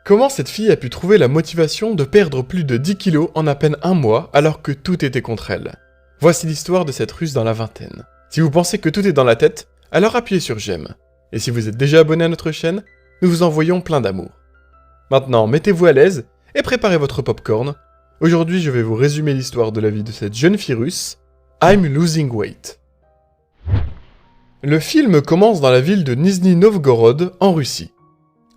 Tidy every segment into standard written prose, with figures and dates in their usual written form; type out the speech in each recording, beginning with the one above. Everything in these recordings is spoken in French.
Comment cette fille a pu trouver la motivation de perdre plus de 10 kilos en à peine un mois alors que tout était contre elle? Voici l'histoire de cette Russe dans la vingtaine. Si vous pensez que tout est dans la tête, alors appuyez sur j'aime. Et si vous êtes déjà abonné à notre chaîne, nous vous envoyons plein d'amour. Maintenant, mettez-vous à l'aise et préparez votre popcorn. Aujourd'hui, je vais vous résumer l'histoire de la vie de cette jeune fille russe, I'm Losing Weight. Le film commence dans la ville de Nizhny Novgorod, en Russie.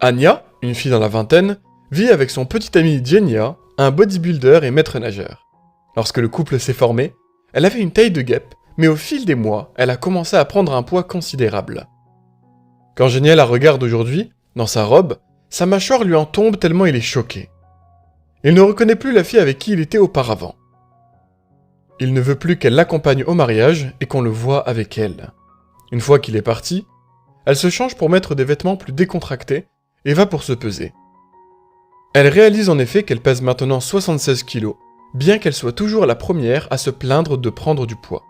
Anya, une fille dans la vingtaine, vit avec son petit ami Genia, un bodybuilder et maître nageur. Lorsque le couple s'est formé, elle avait une taille de guêpe, mais au fil des mois, elle a commencé à prendre un poids considérable. Quand Genia la regarde aujourd'hui, dans sa robe, sa mâchoire lui en tombe tellement il est choqué. Il ne reconnaît plus la fille avec qui il était auparavant. Il ne veut plus qu'elle l'accompagne au mariage et qu'on le voie avec elle. Une fois qu'il est parti, elle se change pour mettre des vêtements plus décontractés et va pour se peser. Elle réalise en effet qu'elle pèse maintenant 76 kilos, bien qu'elle soit toujours la première à se plaindre de prendre du poids.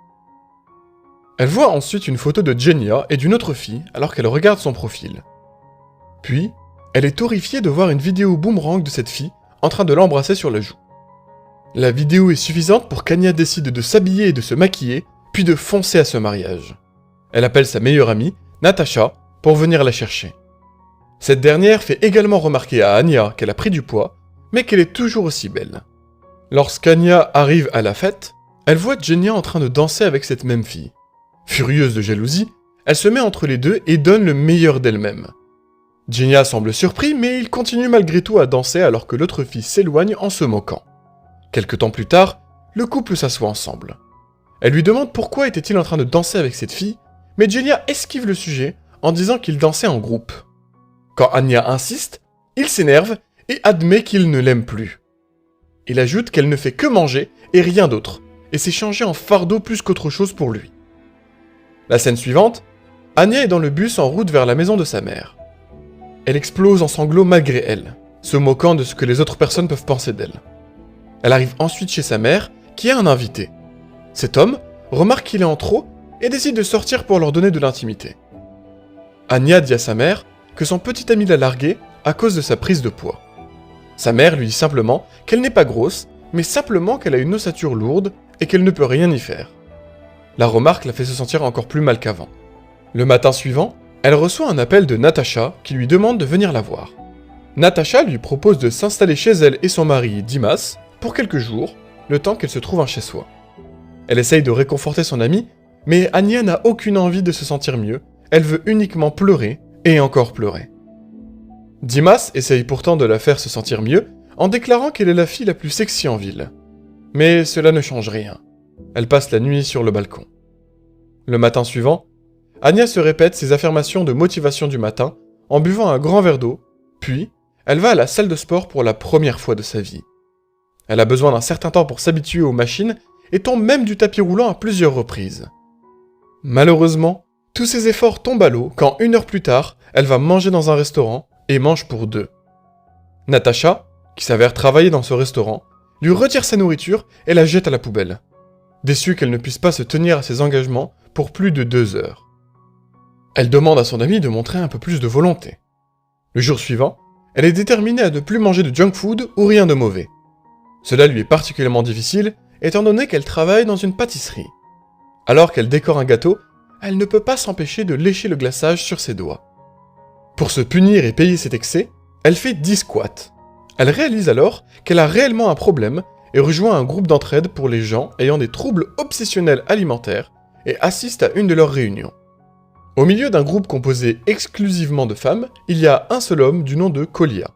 Elle voit ensuite une photo de Genia et d'une autre fille alors qu'elle regarde son profil. Puis, elle est horrifiée de voir une vidéo boomerang de cette fille en train de l'embrasser sur la joue. La vidéo est suffisante pour qu'Anya décide de s'habiller et de se maquiller, puis de foncer à ce mariage. Elle appelle sa meilleure amie, Natasha, pour venir la chercher. Cette dernière fait également remarquer à Anya qu'elle a pris du poids, mais qu'elle est toujours aussi belle. Lorsqu'Anya arrive à la fête, elle voit Genia en train de danser avec cette même fille. Furieuse de jalousie, elle se met entre les deux et donne le meilleur d'elle-même. Genia semble surpris, mais il continue malgré tout à danser alors que l'autre fille s'éloigne en se moquant. Quelque temps plus tard, le couple s'assoit ensemble. Elle lui demande pourquoi était-il en train de danser avec cette fille, mais Genia esquive le sujet en disant qu'il dansait en groupe. Quand Anya insiste, il s'énerve et admet qu'il ne l'aime plus. Il ajoute qu'elle ne fait que manger et rien d'autre, et s'est changée en fardeau plus qu'autre chose pour lui. La scène suivante, Anya est dans le bus en route vers la maison de sa mère. Elle explose en sanglots malgré elle, se moquant de ce que les autres personnes peuvent penser d'elle. Elle arrive ensuite chez sa mère, qui a un invité. Cet homme remarque qu'il est en trop et décide de sortir pour leur donner de l'intimité. Anya dit à sa mère que son petit ami l'a larguée à cause de sa prise de poids. Sa mère lui dit simplement qu'elle n'est pas grosse, mais simplement qu'elle a une ossature lourde et qu'elle ne peut rien y faire. La remarque la fait se sentir encore plus mal qu'avant. Le matin suivant, elle reçoit un appel de Natasha qui lui demande de venir la voir. Natasha lui propose de s'installer chez elle et son mari Dimas pour quelques jours, le temps qu'elle se trouve un chez-soi. Elle essaye de réconforter son amie, mais Anya n'a aucune envie de se sentir mieux, elle veut uniquement pleurer et encore pleurer. Dimas essaye pourtant de la faire se sentir mieux en déclarant qu'elle est la fille la plus sexy en ville. Mais cela ne change rien. Elle passe la nuit sur le balcon. Le matin suivant, Anya se répète ses affirmations de motivation du matin en buvant un grand verre d'eau, puis elle va à la salle de sport pour la première fois de sa vie. Elle a besoin d'un certain temps pour s'habituer aux machines et tombe même du tapis roulant à plusieurs reprises. Malheureusement, tous ses efforts tombent à l'eau quand 1 heure plus tard, elle va manger dans un restaurant et mange pour 2. Natasha, qui s'avère travailler dans ce restaurant, lui retire sa nourriture et la jette à la poubelle, déçue qu'elle ne puisse pas se tenir à ses engagements pour plus de 2 heures. Elle demande à son ami de montrer un peu plus de volonté. Le jour suivant, elle est déterminée à ne plus manger de junk food ou rien de mauvais. Cela lui est particulièrement difficile, étant donné qu'elle travaille dans une pâtisserie. Alors qu'elle décore un gâteau, elle ne peut pas s'empêcher de lécher le glaçage sur ses doigts. Pour se punir et payer cet excès, elle fait 10 squats. Elle réalise alors qu'elle a réellement un problème et rejoint un groupe d'entraide pour les gens ayant des troubles obsessionnels alimentaires et assiste à une de leurs réunions. Au milieu d'un groupe composé exclusivement de femmes, il y a un seul homme du nom de Kolya.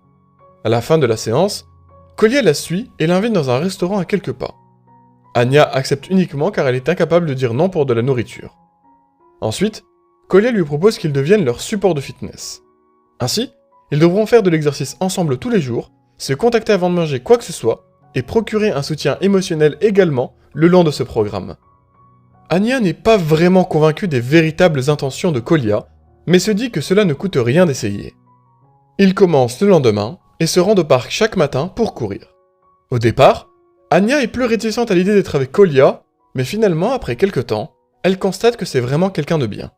À la fin de la séance, Kolya la suit et l'invite dans un restaurant à quelques pas. Anya accepte uniquement car elle est incapable de dire non pour de la nourriture. Ensuite, Kolya lui propose qu'ils deviennent leur support de fitness. Ainsi, ils devront faire de l'exercice ensemble tous les jours, se contacter avant de manger quoi que ce soit, et procurer un soutien émotionnel également le long de ce programme. Anya n'est pas vraiment convaincue des véritables intentions de Kolya, mais se dit que cela ne coûte rien d'essayer. Ils commencent le lendemain et se rendent au parc chaque matin pour courir. Au départ, Anya est plus réticente à l'idée d'être avec Kolya, mais finalement, après quelques temps, elle constate que c'est vraiment quelqu'un de bien.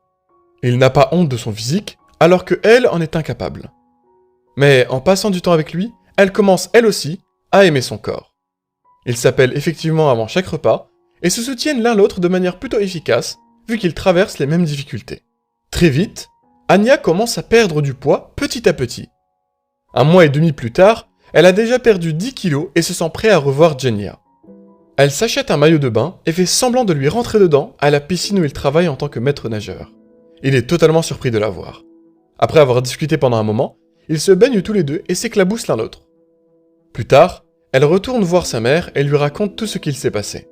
Il n'a pas honte de son physique, alors que elle en est incapable. Mais en passant du temps avec lui, elle commence elle aussi à aimer son corps. Ils s'appellent effectivement avant chaque repas, et se soutiennent l'un l'autre de manière plutôt efficace, vu qu'ils traversent les mêmes difficultés. Très vite, Anya commence à perdre du poids petit à petit. 1 mois et demi plus tard, elle a déjà perdu 10 kilos et se sent prête à revoir Genia. Elle s'achète un maillot de bain et fait semblant de lui rentrer dedans à la piscine où il travaille en tant que maître nageur. Il est totalement surpris de la voir. Après avoir discuté pendant un moment, ils se baignent tous les deux et s'éclaboussent l'un l'autre. Plus tard, elle retourne voir sa mère et lui raconte tout ce qu'il s'est passé.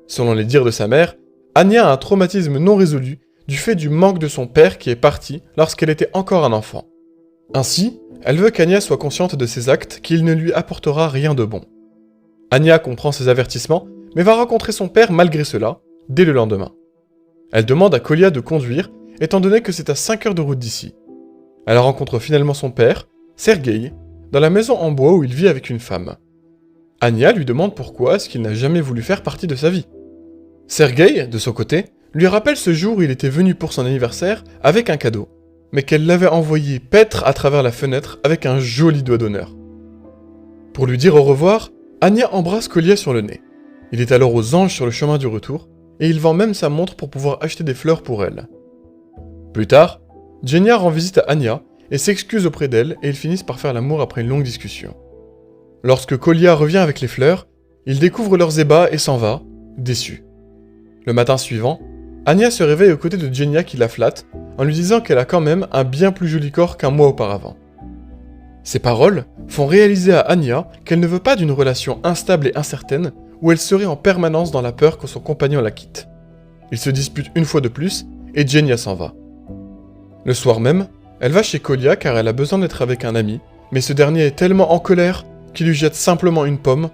Selon les dires de sa mère, Anya a un traumatisme non résolu du fait du manque de son père qui est parti lorsqu'elle était encore un enfant. Ainsi, elle veut qu'Anya soit consciente de ses actes qu'il ne lui apportera rien de bon. Anya comprend ses avertissements, mais va rencontrer son père malgré cela, dès le lendemain. Elle demande à Kolya de conduire, étant donné que c'est à 5 heures de route d'ici. Elle rencontre finalement son père, Sergueï, dans la maison en bois où il vit avec une femme. Anya lui demande pourquoi est-ce qu'il n'a jamais voulu faire partie de sa vie. Sergueï, de son côté, lui rappelle ce jour où il était venu pour son anniversaire avec un cadeau, mais qu'elle l'avait envoyé paître à travers la fenêtre avec un joli doigt d'honneur. Pour lui dire au revoir, Anya embrasse Kolya sur le nez. Il est alors aux anges sur le chemin du retour, et il vend même sa montre pour pouvoir acheter des fleurs pour elle. Plus tard, Genia rend visite à Anya et s'excuse auprès d'elle et ils finissent par faire l'amour après une longue discussion. Lorsque Kolya revient avec les fleurs, il découvre leurs ébats et s'en va, déçu. Le matin suivant, Anya se réveille aux côtés de Genia qui la flatte, en lui disant qu'elle a quand même un bien plus joli corps qu'un mois auparavant. Ces paroles font réaliser à Anya qu'elle ne veut pas d'une relation instable et incertaine où elle serait en permanence dans la peur que son compagnon la quitte. Ils se disputent une fois de plus et Genia s'en va. Le soir même, elle va chez Kolya car elle a besoin d'être avec un ami, mais ce dernier est tellement en colère qu'il lui jette simplement une pomme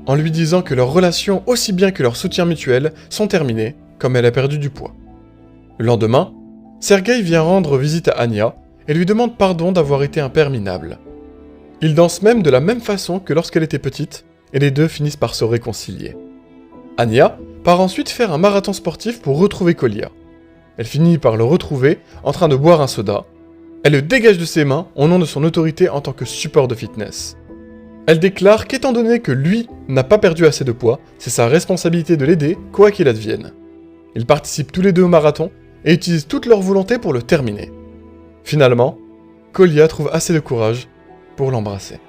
en lui disant que leur relation aussi bien que leur soutien mutuel sont terminés, comme elle a perdu du poids. Le lendemain, Sergueï vient rendre visite à Anya et lui demande pardon d'avoir été un père minable. Ils dansent même de la même façon que lorsqu'elle était petite, et les deux finissent par se réconcilier. Anya part ensuite faire un marathon sportif pour retrouver Kolya. Elle finit par le retrouver en train de boire un soda. Elle le dégage de ses mains au nom de son autorité en tant que support de fitness. Elle déclare qu'étant donné que lui n'a pas perdu assez de poids, c'est sa responsabilité de l'aider, quoi qu'il advienne. Ils participent tous les deux au marathon et utilisent toute leur volonté pour le terminer. Finalement, Kolya trouve assez de courage pour l'embrasser.